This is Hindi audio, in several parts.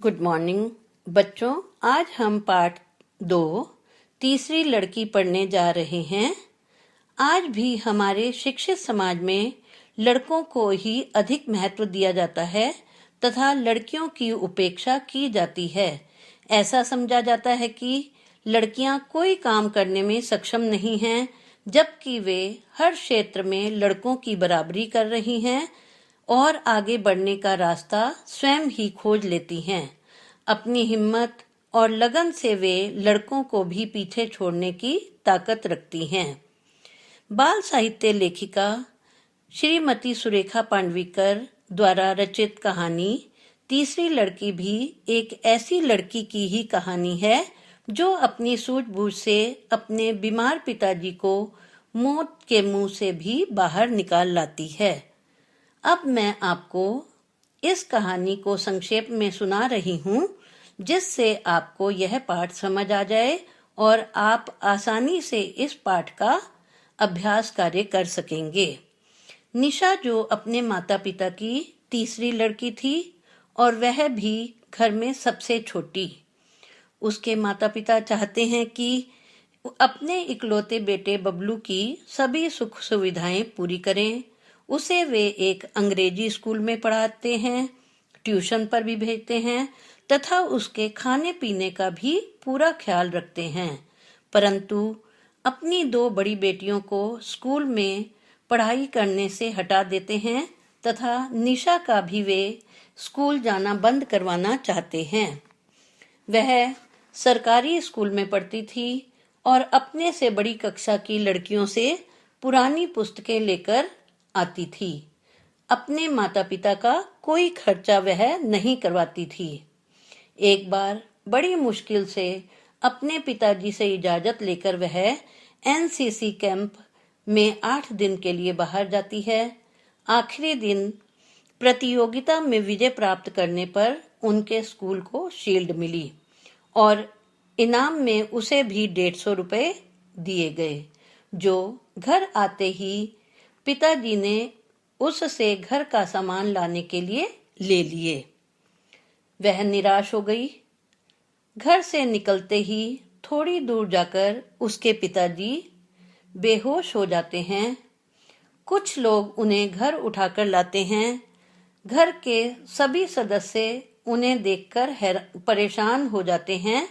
गुड मॉर्निंग बच्चों। आज हम पाठ 2 तीसरी लड़की पढ़ने जा रहे हैं। आज भी हमारे शिक्षित समाज में लड़कों को ही अधिक महत्व दिया जाता है तथा लड़कियों की उपेक्षा की जाती है। ऐसा समझा जाता है कि लड़कियां कोई काम करने में सक्षम नहीं हैं, जबकि वे हर क्षेत्र में लड़कों की बराबरी कर रही हैं और आगे बढ़ने का रास्ता स्वयं ही खोज लेती हैं। अपनी हिम्मत और लगन से वे लड़कों को भी पीछे छोड़ने की ताकत रखती हैं। बाल साहित्य लेखिका श्रीमती सुरेखा पांडवीकर द्वारा रचित कहानी तीसरी लड़की भी एक ऐसी लड़की की ही कहानी है जो अपनी सूझबूझ से अपने बीमार पिताजी को मौत के मुंह से भी बाहर निकाल लाती है। अब मैं आपको इस कहानी को संक्षेप में सुना रही हूँ, जिससे आपको यह पाठ समझ आ जाए और आप आसानी से इस पाठ का अभ्यास कार्य कर सकेंगे। निशा, जो अपने माता पिता की तीसरी लड़की थी और वह भी घर में सबसे छोटी, उसके माता पिता चाहते हैं कि अपने इकलौते बेटे बबलू की सभी सुख सुविधाएं पूरी करें। उसे वे एक अंग्रेजी स्कूल में पढ़ाते हैं, ट्यूशन पर भी भेजते हैं तथा उसके खाने पीने का भी पूरा ख्याल रखते हैं। परंतु अपनी 2 बड़ी बेटियों को स्कूल में पढ़ाई करने से हटा देते हैं तथा निशा का भी वे स्कूल जाना बंद करवाना चाहते हैं। वह सरकारी स्कूल में पढ़ती थी और अपने से बड़ी कक्षा की लड़कियों से पुरानी पुस्तकें लेकर आती थी। अपने माता पिता का कोई खर्चा वह नहीं करवाती थी। एक बार बड़ी मुश्किल से अपने पिताजी से इजाजत लेकर वह एनसीसी कैंप में 8 दिन के लिए बाहर जाती है। आखिरी दिन प्रतियोगिता में विजय प्राप्त करने पर उनके स्कूल को शील्ड मिली और इनाम में उसे भी 150 रुपए दिए गए, जो घर आते ही पिताजी ने उससे घर का सामान लाने के लिए ले लिए। वह निराश हो गई। घर से निकलते ही थोड़ी दूर जाकर उसके पिताजी बेहोश हो जाते हैं। कुछ लोग उन्हें घर उठाकर लाते हैं। घर के सभी सदस्य उन्हें देखकर परेशान हो जाते हैं,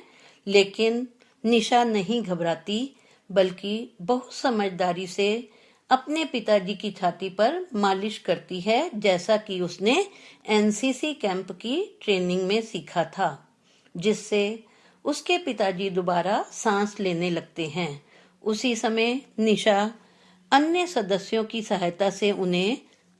लेकिन निशा नहीं घबराती, बल्कि बहुत समझदारी से अपने पिताजी की छाती पर मालिश करती है, जैसा कि उसने एनसीसी कैंप की ट्रेनिंग में सीखा था, जिससे उसके पिताजी दोबारा सांस लेने लगते हैं। उसी समय निशा अन्य सदस्यों की सहायता से उन्हें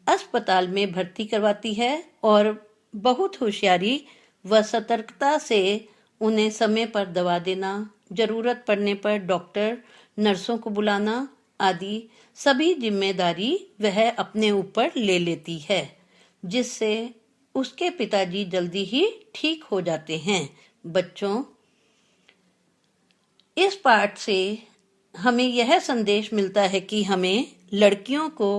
अस्पताल में भर्ती करवाती है और बहुत होशियारी व सतर्कता से उन्हें समय पर दवा देना, जरूरत पड़ने पर डॉक्टर नर्सों को बुलाना आदि सभी जिम्मेदारी वह अपने ऊपर ले लेती है, जिससे उसके पिताजी जल्दी ही ठीक हो जाते हैं। बच्चों, इस पाठ से हमें यह संदेश मिलता है कि हमें लड़कियों को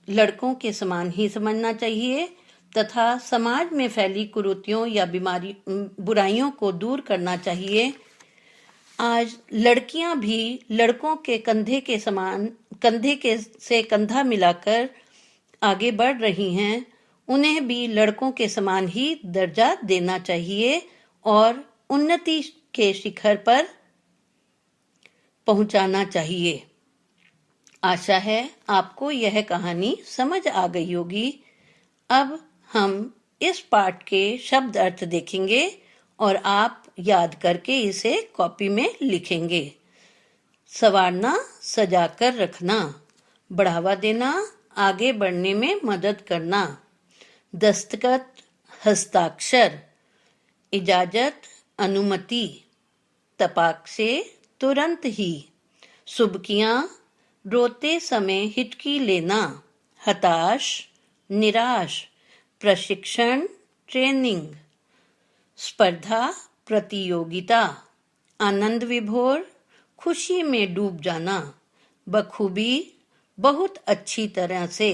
लड़कों के समान ही समझना चाहिए तथा समाज में फैली कुरीतियों या बुराइयों को दूर करना चाहिए। आज लड़कियां भी लड़कों के कंधे से कंधा मिलाकर आगे बढ़ रही हैं। उन्हें भी लड़कों के समान ही दर्जा देना चाहिए और उन्नति के शिखर पर पहुंचाना चाहिए। आशा है आपको यह कहानी समझ आ गई होगी। अब हम इस पाठ के शब्द अर्थ देखेंगे और आप याद करके इसे कॉपी में लिखेंगे। संवारना, सजाकर रखना, बढ़ावा देना, आगे बढ़ने में मदद करना, दस्तखत, हस्ताक्षर, इजाजत, अनुमति, तपाक से, तुरंत ही, सुबकियां, रोते समय हिचकी लेना, हताश, निराश, प्रशिक्षण, ट्रेनिंग, स्पर्धा, प्रतियोगिता, आनंद विभोर, खुशी में डूब जाना, बखूबी, बहुत अच्छी तरह से,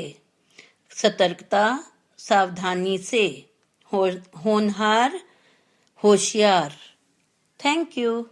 सतर्कता, सावधानी से, होनहार, होशियार। Thank you.